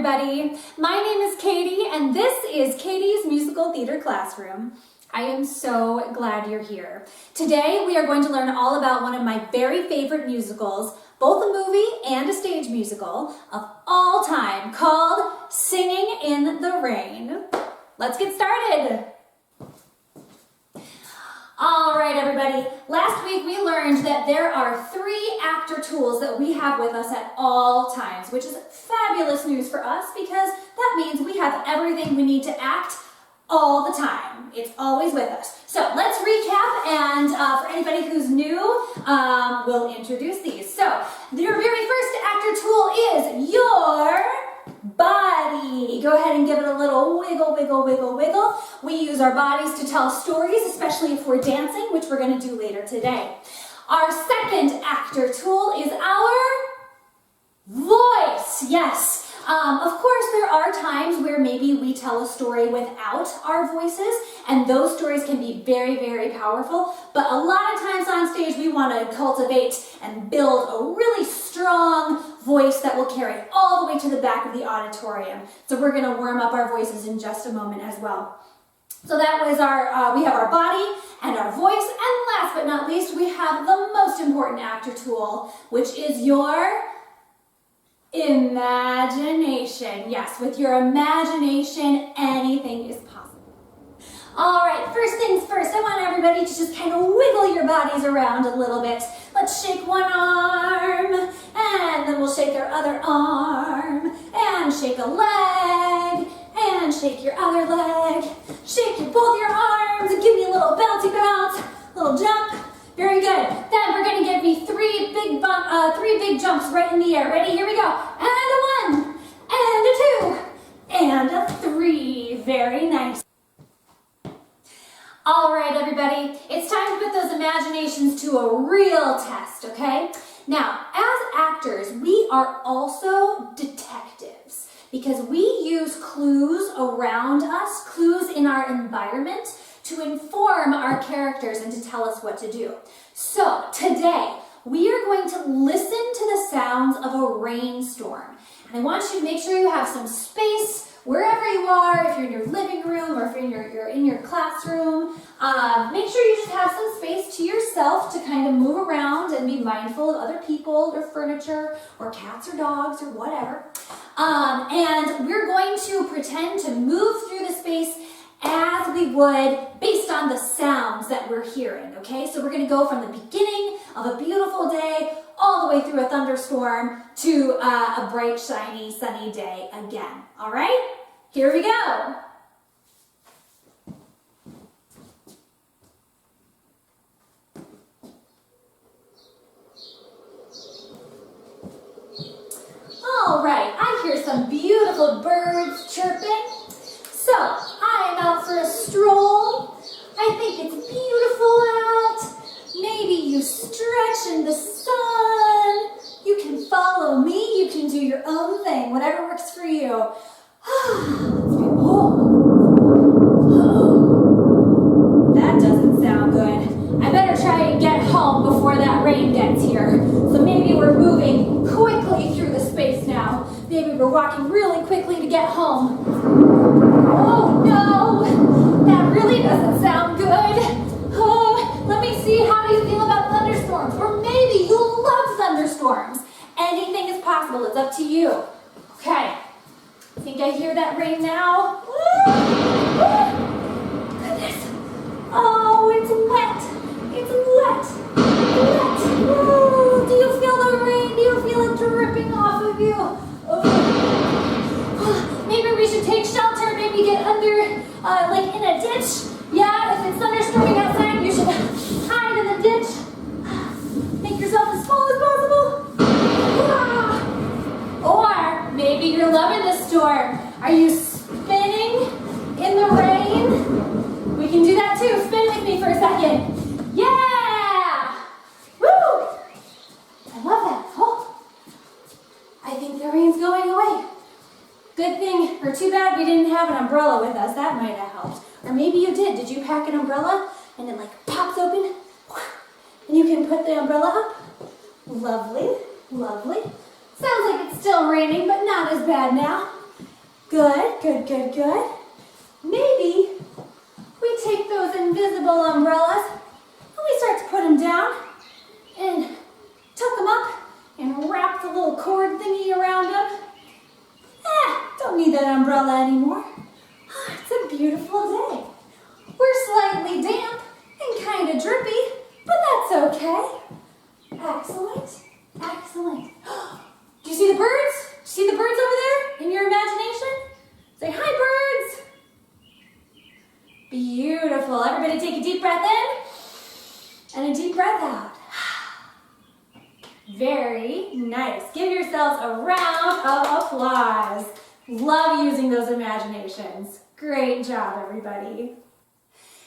everybody. My name is Katie and this is Katie's Musical Theater Classroom. I am so glad you're here. Today we are going to learn all about one of my very favorite musicals, both a movie and a stage musical of all time, called Singing in the Rain. Let's get started. All right, everybody. Last week we learned that there are 3 actor tools that we have with us at all times, which is fabulous news for us because that means we have everything we need to act all the time. It's always with us. So let's recap, and for anybody who's new, we'll introduce these. So your very first actor tool is your body. Go ahead and give it a little wiggle, wiggle, wiggle, wiggle. We use our bodies to tell stories, especially if we're dancing, which we're going to do later today. Our second actor tool is our voice. Yes. Of course, there are times where maybe we tell a story without our voices, and those stories can be very, very powerful. But a lot of times on stage, we want to cultivate and build a really strong voice that will carry all the way to the back of the auditorium. So we're going to warm up our voices in just a moment as well. So that was our, we have our body and our voice, and last but not least, we have the most important actor tool, which is your imagination. Yes, with your imagination, anything is possible. All right, first things first, I want everybody to just kind of wiggle your bodies around a little bit. Let's shake one arm, and then we'll shake our other arm, and shake a leg, and shake your other leg. Shake both your arms, and give me a little bouncy bounce, little jump. Very good. Then we're going to give me 3 big jumps right in the air. Ready? Here we go. And a 1, and a 2, and a 3. Very nice. All right, everybody. It's time to put those imaginations to a real test, okay? Now, as actors, we are also detectives because we use clues around us, clues in our environment, to inform our characters and to tell us what to do. So today, we are going to listen to the sounds of a rainstorm. And I want you to make sure you have some space wherever you are, if you're in your living room or if you're in your classroom. Make sure you just have some space to yourself to kind of move around and be mindful of other people or furniture or cats or dogs or whatever. And we're going to pretend to move through the space as we would based on the sounds that we're hearing, okay? So we're going to go from the beginning of a beautiful day all the way through a thunderstorm to a bright, shiny, sunny day again, all right? Here we go. All right, I hear some beautiful birds chirping. So, I am out for a stroll. I think it's beautiful out. Maybe you stretch in the sun. You can follow me. You can do your own thing, whatever works for you. That doesn't sound good. I better try and get home before that rain gets here. So maybe we're moving quickly through the space now. Maybe we're walking really quickly to get home. Oh no, that really doesn't sound good. Oh, let me see, how do you feel about thunderstorms? Or maybe you love thunderstorms. Anything is possible, it's up to you. Okay, I think I hear that rain now. Goodness. Oh, it's wet. It's wet. Wet. Oh, do you feel the rain? Do you feel it dripping off of you? Oh. Maybe we should take shelter, maybe get under, like in a ditch. Yeah, if it's thunderstorming outside, you should hide in the ditch. Make yourself as small as possible. Or maybe you're loving the storm. Are you spinning in the rain? We can do that too. Spin with me for a second. Yeah! Woo! I love that. Oh, I think the rain's going away. Good thing, or too bad we didn't have an umbrella with us. That might have helped. Or maybe you did. Did you pack an umbrella? And it like pops open. And you can put the umbrella up. Lovely, lovely. Sounds like it's still raining, but not as bad now. Good, good, good, good. Maybe we take those invisible umbrellas and we start to put them down and tuck them up and wrap the little cord thingy around them. Don't need that umbrella anymore. It's a beautiful day. We're slightly damp and kind of drippy, but that's okay. Excellent, excellent. Do you see the birds? Do you see the birds over there in your imagination? Say hi, birds. Beautiful. Everybody take a deep breath in and a deep breath out. Very nice. Give yourselves a round of applause. Love using those imaginations. Great job, everybody.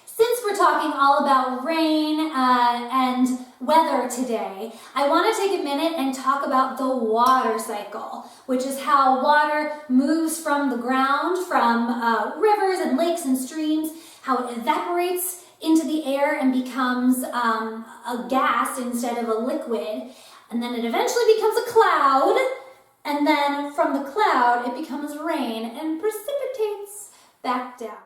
Since we're talking all about rain and weather today, I want to take a minute and talk about the water cycle, which is how water moves from the ground, from rivers and lakes and streams, how it evaporates into the air and becomes a gas instead of a liquid, and then it eventually becomes a cloud, and then from the cloud it becomes rain and precipitates back down.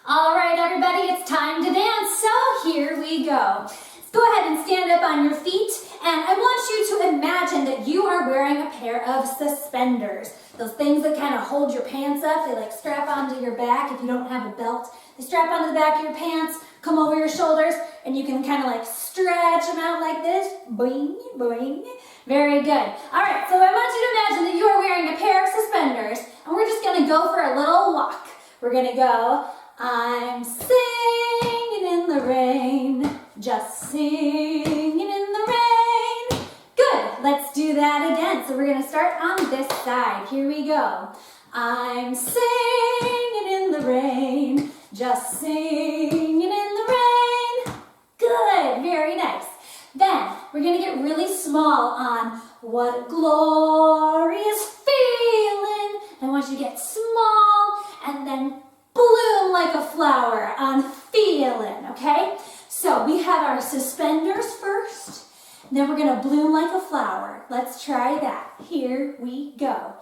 All right, everybody, it's time to dance, so here we go. Let's go ahead and stand up on your feet, and I want you to imagine that you are wearing a pair of suspenders. Those things that kind of hold your pants up, they like strap onto your back if you don't have a belt. They strap onto the back of your pants, come over your shoulders, and you can kind of like stretch them out like this. Boing, boing. Very good. All right, so I want you to imagine that you are wearing a pair of suspenders, and we're just gonna go for a little walk. We're gonna go, I'm singing in the rain, just singing in the rain. Good, let's do that again. So we're gonna start on this side. Here we go. I'm singing in the rain, just singing in the rain. Good, very nice. Then we're gonna get really small on what a glorious feeling. I want you to get small and then bloom like a flower on feeling, okay? So we have our suspenders first, then we're gonna bloom like a flower. Let's try that. Here we go.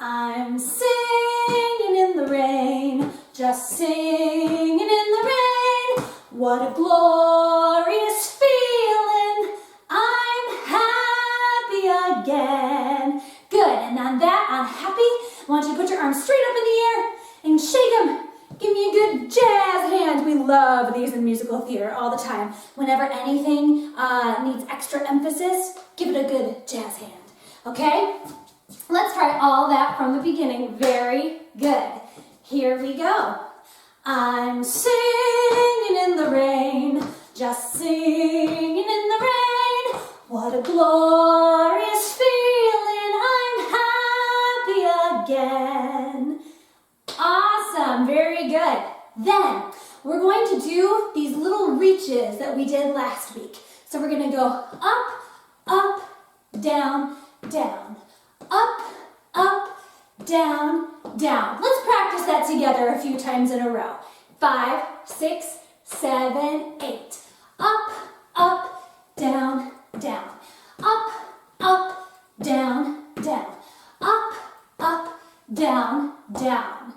I'm singing in the rain, just singing in the rain. What a glorious feeling, I'm happy again. Good, and on that, on happy, I want you to put your arms straight up in the air and shake them. Give me a good jazz hand. We love these in musical theater all the time. Whenever anything needs extra emphasis, give it a good jazz hand, okay? Let's try all that from the beginning. Very good. Here we go. I'm singing in the rain, just singing in the rain. What a glorious feeling, I'm happy again. Awesome, very good. Then we're going to do these little reaches that we did last week. So we're gonna go up, up, down, down. Up, up, down, down. Let's practice that together a few times in a row. 5, 6, 7, 8. Up, up, down, down. Up, up, down, down. Up, up, down, down.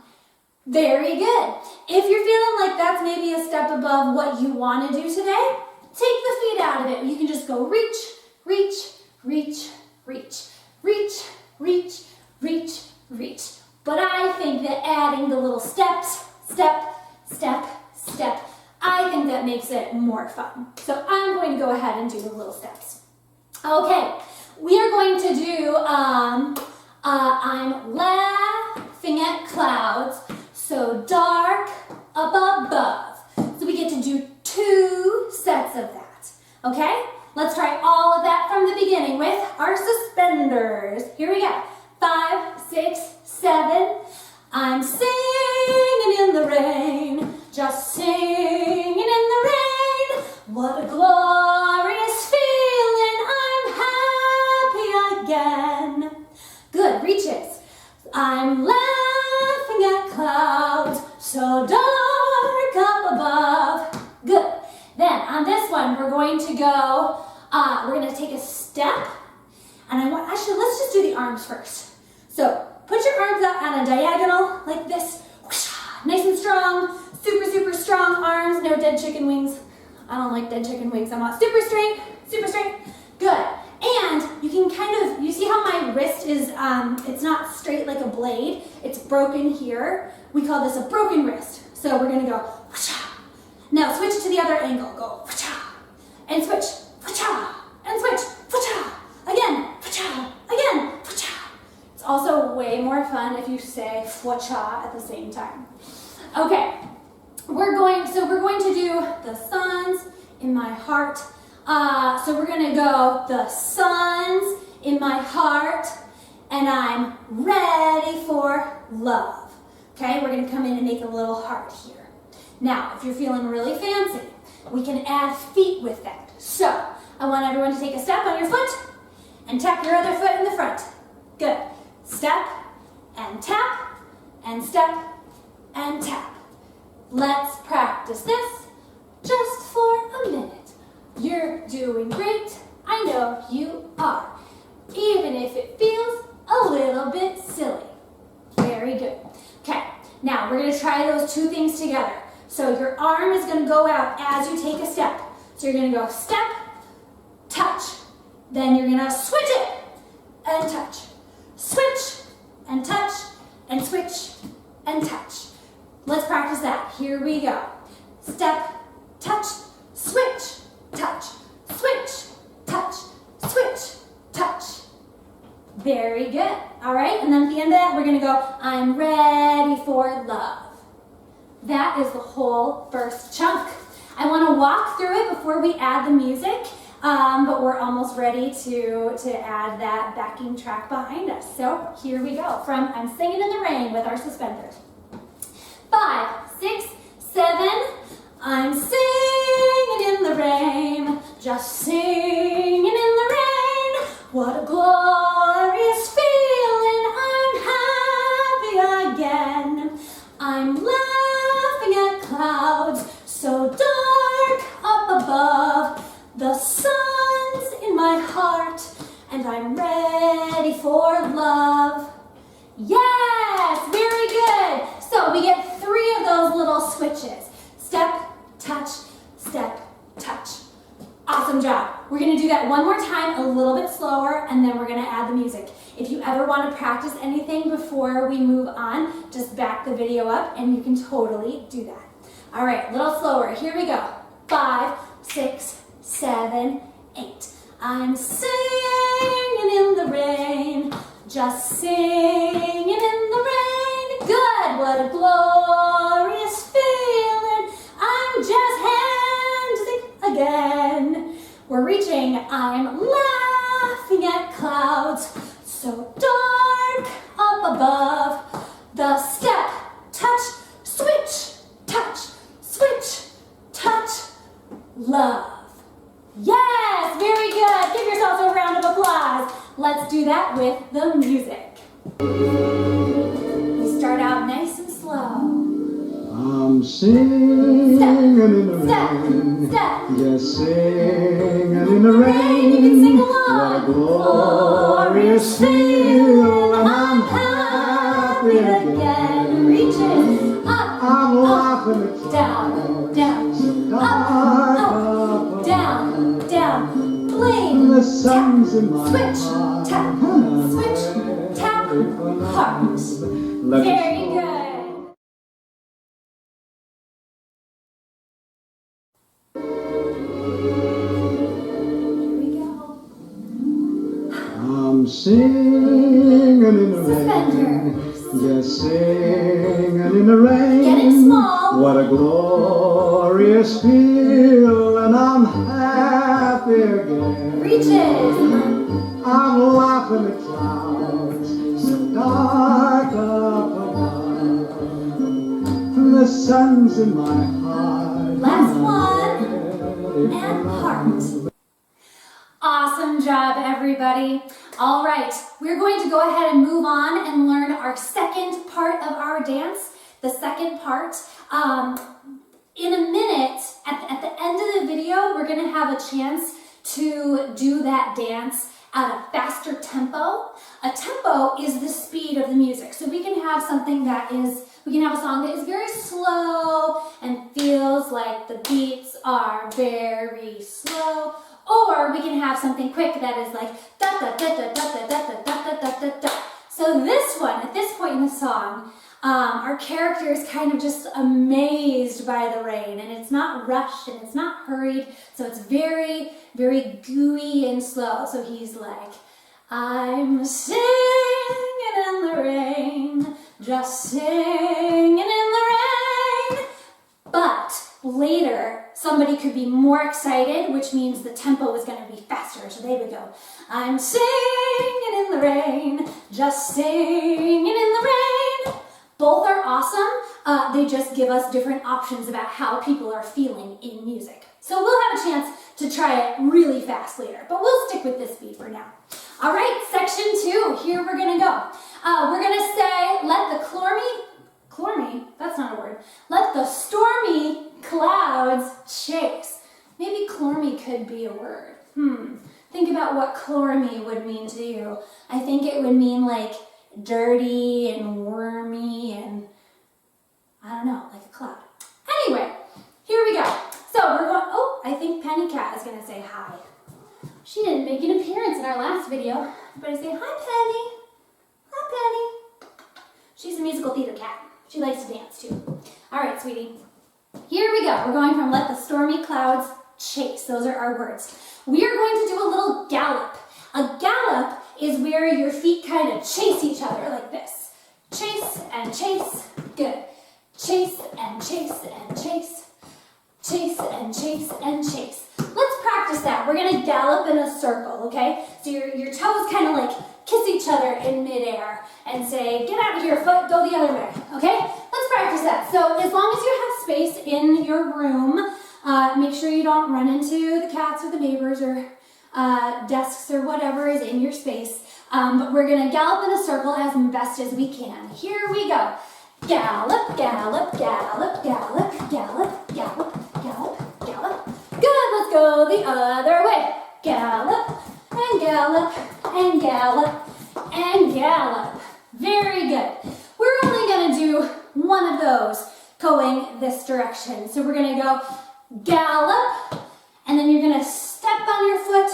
Very good. If you're feeling like that's maybe a step above what you want to do today, take the feet out of it. You can just go reach, reach, reach, reach, reach, reach, reach, reach. But I think that adding the little steps, step, step, step, I think that makes it more fun. So I'm going to go ahead and do the little steps. Okay, we are going to do, I'm laughing at clouds, so dark up above. So we get to do 2 sets of that, okay? Let's try all of that from the beginning with our suspenders. Here we go. 5, 6, 7. I'm singing in the rain, just singing in the rain. What a glorious feeling, I'm happy again. Good, reaches. I'm laughing at clouds, so dark up above. Good. Then on this one, we're going to go, we're going to take a step, and let's just do the arms first. So put your arms out on a diagonal like this. Nice and strong, super, super strong arms. No dead chicken wings. I don't like dead chicken wings. I want super straight, super straight. Good. And you can kind of, you see how my wrist is, it's not straight like a blade. It's broken here. We call this a broken wrist. So we're going to go. Now switch to the other angle. Go. And switch. And switch. Again. Again. It's also way more fun if you say fwa-cha at the same time. Okay, we're going to do the suns in my heart. So we're going to go the suns in my heart, and I'm ready for love. Okay, we're going to come in and make a little heart here. Now, if you're feeling really fancy, we can add feet with that. So I want everyone to take a step on your foot and tap your other foot in the front. Good. Step and tap and step and tap. Let's practice this just for a minute. You're doing great. I know you are. Even if it feels a little bit silly. Very good. Okay, now we're going to try those two things together. So your arm is going to go out as you take a step. So you're going to go step, touch. Then you're going to switch it and touch. Switch and touch and switch and touch. Let's practice that. Here we go. Step, touch, switch, touch, switch, touch, switch, touch. Very good. All right, and then at the end of that, we're going to go, I'm ready for love. That is the whole first chunk. I want to walk through it before we add the music. But we're almost ready to add that backing track behind us. So here we go from I'm Singing in the Rain with our suspenders. 5, 6, 7, I'm singing in the rain, just singing in the rain. What a glorious feeling, I'm happy again. I'm laughing at clouds so dark up above. The sun's in my heart, and I'm ready for love. Yes, very good. So we get 3 of those little switches. Step, touch, step, touch. Awesome job. We're going to do that one more time, a little bit slower, and then we're going to add the music. If you ever want to practice anything before we move on, just back the video up, and you can totally do that. All right, a little slower. Here we go. 5, 6, 7, 8. I'm singing in the rain, just singing in the rain. Good, what a glorious feeling. I'm just dancing again. We're reaching, I'm laughing at clouds so dark up above. The step, touch, switch, touch, love. Yes, very good. Give yourselves a round of applause. Let's do that with the music. We start out nice and slow. I'm singing in the rain, step. Just singing in the rain. You can sing along. What a glorious feeling, I'm happy again. Reaching up, I'm laughing at down, down, dark up, down, down. Bling, the sun's in my switch, heart. tap, switch, tap, heart. Very good. I'm singing in the rain, Suspenders. just singing in the rain. Getting small. What a glorious feeling, I'm happy again. Reaches. I'm laughing at clouds so dark up above. The sun's in my heart. Last one. And heart. Awesome job, everybody. All right, we're going to go ahead and move on and learn our second part of our dance. The second part. In a minute, at the end of the video, we're going to have a chance to do that dance at a faster tempo. A tempo is the speed of the music. So we can have something that is, we can have a song that is very slow and feels like the beats are very slow. Or we can have something quick that is like da da da da da da da da da da da. So this one, at this point in the song, our character is kind of just amazed by the rain, and it's not rushed and it's not hurried, so it's very, very gooey and slow. So he's like, I'm singing in the rain, just singing in the rain. But later, somebody could be more excited, which means the tempo is going to be faster. So they would go, I'm singing in the rain, just singing in the rain. Both are awesome. They just give us different options about how people are feeling in music. So we'll have a chance to try it really fast later, but we'll stick with this beat for now. All right, section 2, here we're gonna go. We're gonna say, let the clormy, that's not a word, let the stormy clouds chase. Maybe clormy could be a word. Think about what clormy would mean to you. I think it would mean like dirty and wormy and I don't know, like a cloud. Anyway, here we go. So we're going, oh, I think Penny Cat is gonna say hi. She didn't make an appearance in our last video, but I say, hi Penny. Hi Penny. She's a musical theater cat. She likes to dance too. All right, sweetie. Here we go. We're going from let the stormy clouds chase. Those are our words. We are going to do a little gallop. A gallop is where your feet kind of chase each other like this. Chase and chase. Good. Chase and chase and chase. Chase and chase and chase. Let's practice that. We're going to gallop in a circle, okay? So your toes kind of like kiss each other in midair and say, get out of here, foot, go the other way, okay? Let's practice that. So as long as you have space in your room, make sure you don't run into the cats or the neighbors or desks or whatever is in your space. But we're going to gallop in a circle as best as we can. Here we go. Gallop, gallop, gallop, gallop, gallop, gallop, gallop, gallop. Good, let's go the other way. Gallop, and gallop, and gallop, and gallop. Very good. We're only going to do one of those going this direction. So we're going to go gallop, and then you're going to step on your foot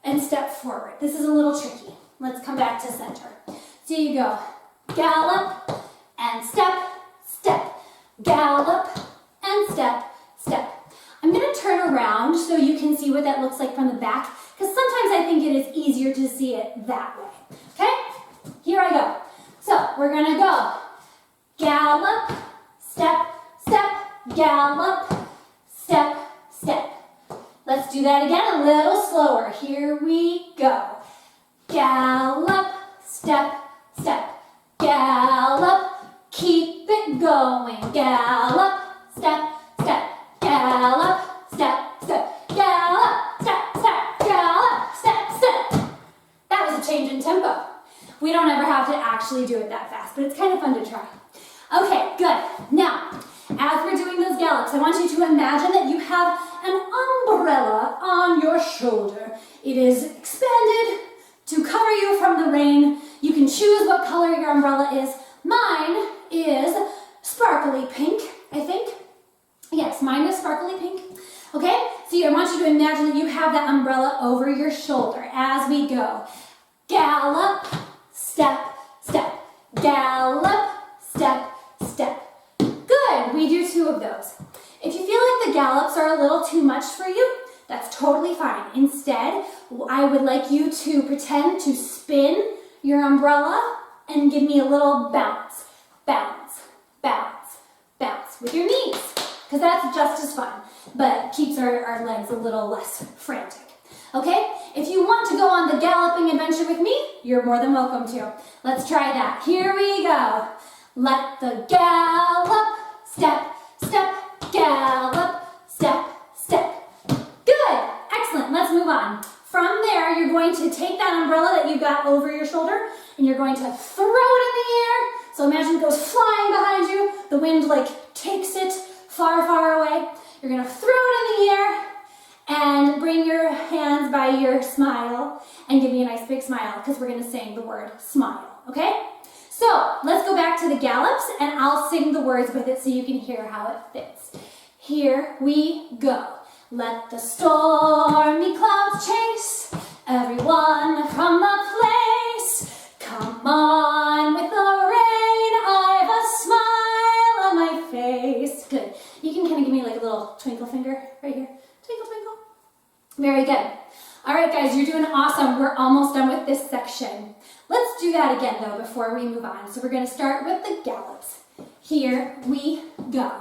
and step forward. This is a little tricky. Let's come back to center. So you go gallop and step, step, gallop and step, step. I'm going to turn around so you can see what that looks like from the back, because sometimes I think it is easier to see it that way. Okay? Here I go. So we're going to go gallop, step, step, gallop, step, step. Let's do that again a little slower. Here we go. Gallop, step, step, gallop, keep it going. Gallop, step, step, gallop, step, step, gallop, step, step, gallop, step, step. That was a change in tempo. We don't ever have to actually do it that fast, but it's kind of fun to try. Okay, good. Now, as we're doing those gallops, I want you to imagine that you have an umbrella on your shoulder. It is expanded to cover you from the rain. You can choose what color your umbrella is. Mine is sparkly pink, I think. Yes, mine is sparkly pink. Okay, so I want you to imagine that you have that umbrella over your shoulder as we go. Gallop, step, step. Gallop, step, step. Good, we do 2 of those. If you feel like the gallops are a little too much for you, that's totally fine. Instead, I would like you to pretend to spin your umbrella and give me a little bounce, bounce, bounce, bounce with your knees, because that's just as fun, but keeps our legs a little less frantic. Okay? If you want to go on the galloping adventure with me, you're more than welcome to. Let's try that. Here we go. Let the gallop, step, step, gallop, step, step. Good. Excellent. Let's move on. From there, you're going to take that umbrella that you got over your shoulder and you're going to throw it in the air. So imagine it goes flying behind you. The wind like takes it far, far away. You're going to throw it in the air and bring your hands by dry your smile and give me a nice big smile because we're going to sing the word smile, okay? So let's go back to the gallops and I'll sing the words with it so you can hear how it fits. Here we go. Let the stormy clouds chase everyone from the place. Come on with the rain, I've a smile on my face. Good. You can kind of give me like a little twinkle finger right here. Twinkle, twinkle. Very good. All right, guys, you're doing awesome. We're almost done with this section. Let's do that again, though, before we move on. So we're going to start with the gallops. Here we go.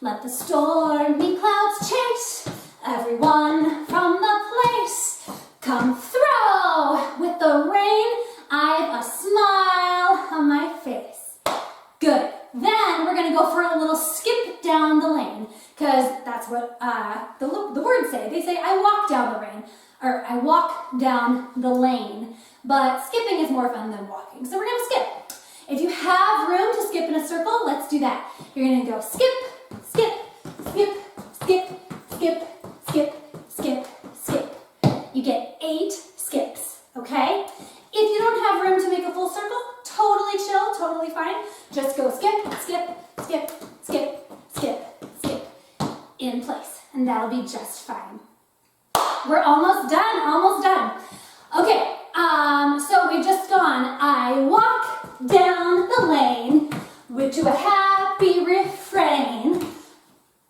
Let the stormy clouds chase everyone from the place. Come through with the rain, I've a smile on my face. Good. Then we're going to go for a little skip down the lane, because that's what the words say. They say, I walk down the rain, or I walk down the lane, but skipping is more fun than walking, so we're going to skip. If you have room to skip in a circle, let's do that. You're going to go skip, skip, skip, skip, skip, skip, skip, skip. You get 8 skips, okay? If you don't have room to make a full circle, totally chill, totally fine. Just go skip, skip, skip, skip, skip, skip in place, and that'll be just fine. We're almost done, almost done. Okay, so we've just gone, I walk down the lane to a happy refrain.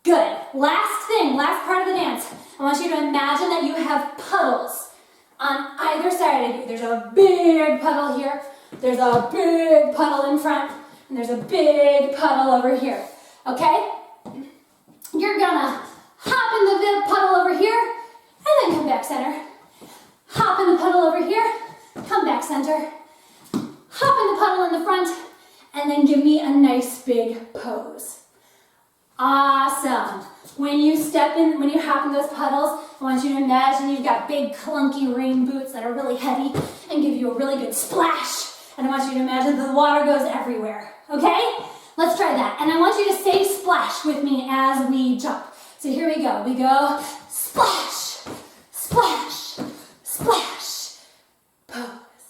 Good. Last thing, last part of the dance. I want you to imagine that you have puddles on either side of you. There's a big puddle here, there's a big puddle in front, and there's a big puddle over here, okay? You're gonna hop in the big puddle over here, and then come back center. Hop in the puddle over here, come back center. Hop in the puddle in the front, and then give me a nice big pose. Awesome. When you hop in those puddles, I want you to imagine you've got big clunky rain boots that are really heavy and give you a really good splash. And I want you to imagine the water goes everywhere, okay? Let's try that. And I want you to say splash with me as we jump. So here we go. We go splash, splash, splash, pose.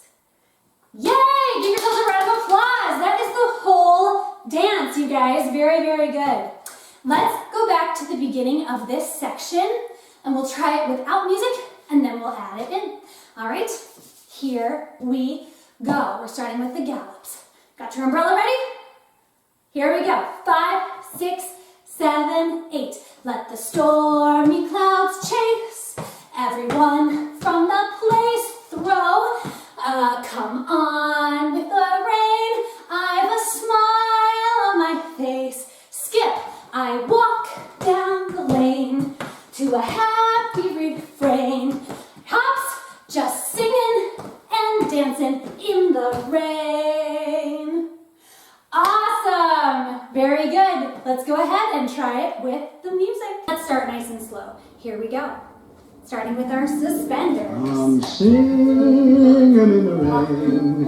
Yay! Give yourselves a round of applause. That is the whole dance, you guys. Very, very good. Let's go back to the beginning of this section and we'll try it without music and then we'll add it in. All right, here we go. We're starting with the gallops. Got your umbrella ready? Here we go. 5, 6, 7, 8. Let the stormy clouds chase everyone from the place. Throw. Come on with the rain. I've a smile on my face. Skip. I walk down the lane to a happy refrain. Hops, just singing and dancing in the rain. Awesome! Very good. Let's go ahead and try it with the music. Let's start nice and slow. Here we go. Starting with our suspenders. I'm singing in the rain,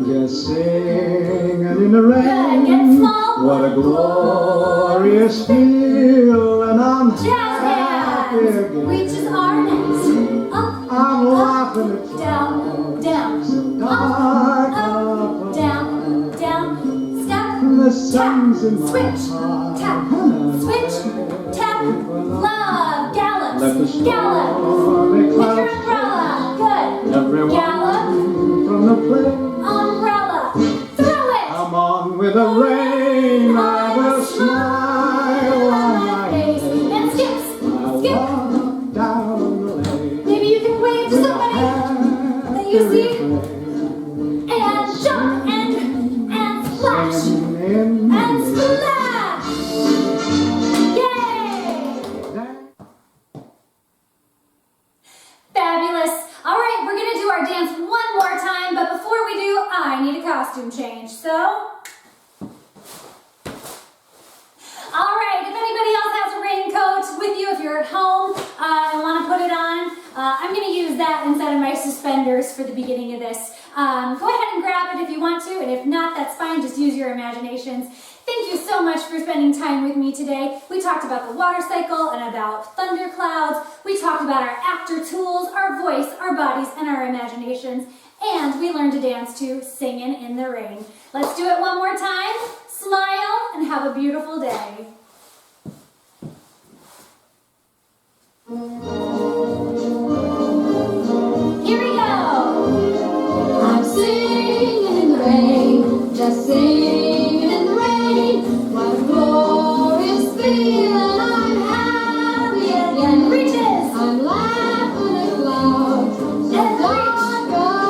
just singing in the rain. Good. Get small. What a glorious feel, and I'm Jazz happy hands. again. Reaches our necks. Up, I'm laughing up, at down, down. so Up, dark up, down, down. Step, the sun's tap, in my switch, heart. tap, switch, tap, love, gallops, Let the gallop. stormy With your clouds umbrella, good. everyone Gallop, from the place. umbrella, throw it. I'm on with the rain, I will smile on my face. face. And skip, I skip. walk down the lane. Maybe you can wave to somebody that you see. And jump and splash. And splash. Yay! Fabulous. All right, we're going to do our dance one more time, but before we do, I need a costume change. So, all right, if anybody else has a raincoat with you, if you're at home and want to put it on, I'm going to use that instead of my suspenders for the beginning of this. Go ahead and grab it if you want to, and if not, that's fine. Just use your imaginations. Thank you so much for spending time with me today. We talked about the water cycle and about thunderclouds. We talked about our actor tools, our voice, our bodies, and our imaginations. And we learn to dance to Singin' in the Rain. Let's do it one more time. Smile and have a beautiful day. Here we go. I'm singing in the rain, just singing in the rain. What a glorious feeling, I'm happy again. Reaches. I'm laughing at clouds, the dark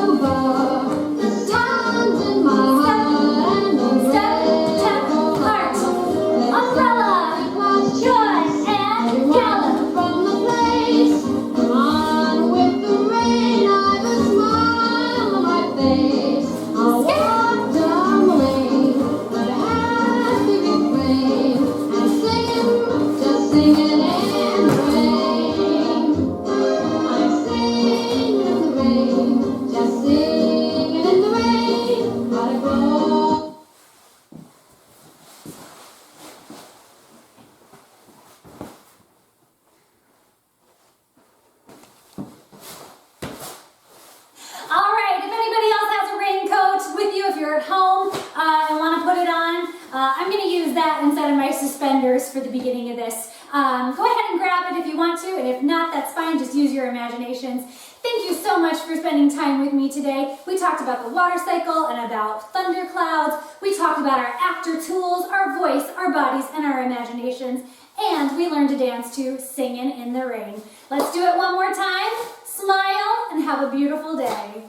above. The sun's in my heart and the Step, tap, heart. Umbrella. Good. And gallop. from the place. Come on with the rain, I've a smile on my face. I'll walk down the lane with a happy refrain and singing, just singing in the rain. I'm singing in the rain, just singing in the rain. Gotta go. All right, if anybody else has a raincoat with you, if you're at home and want to put it on, I'm going to use that instead of my suspenders for the beginning of this. Go ahead and grab it if you want to, and if not, that's fine. Just use your imaginations. Thank you so much for spending time with me today. We talked about the water cycle and about thunderclouds. We talked about our actor tools, our voice, our bodies, and our imaginations. And we learned to dance to Singin' in the Rain. Let's do it one more time. Smile and have a beautiful day.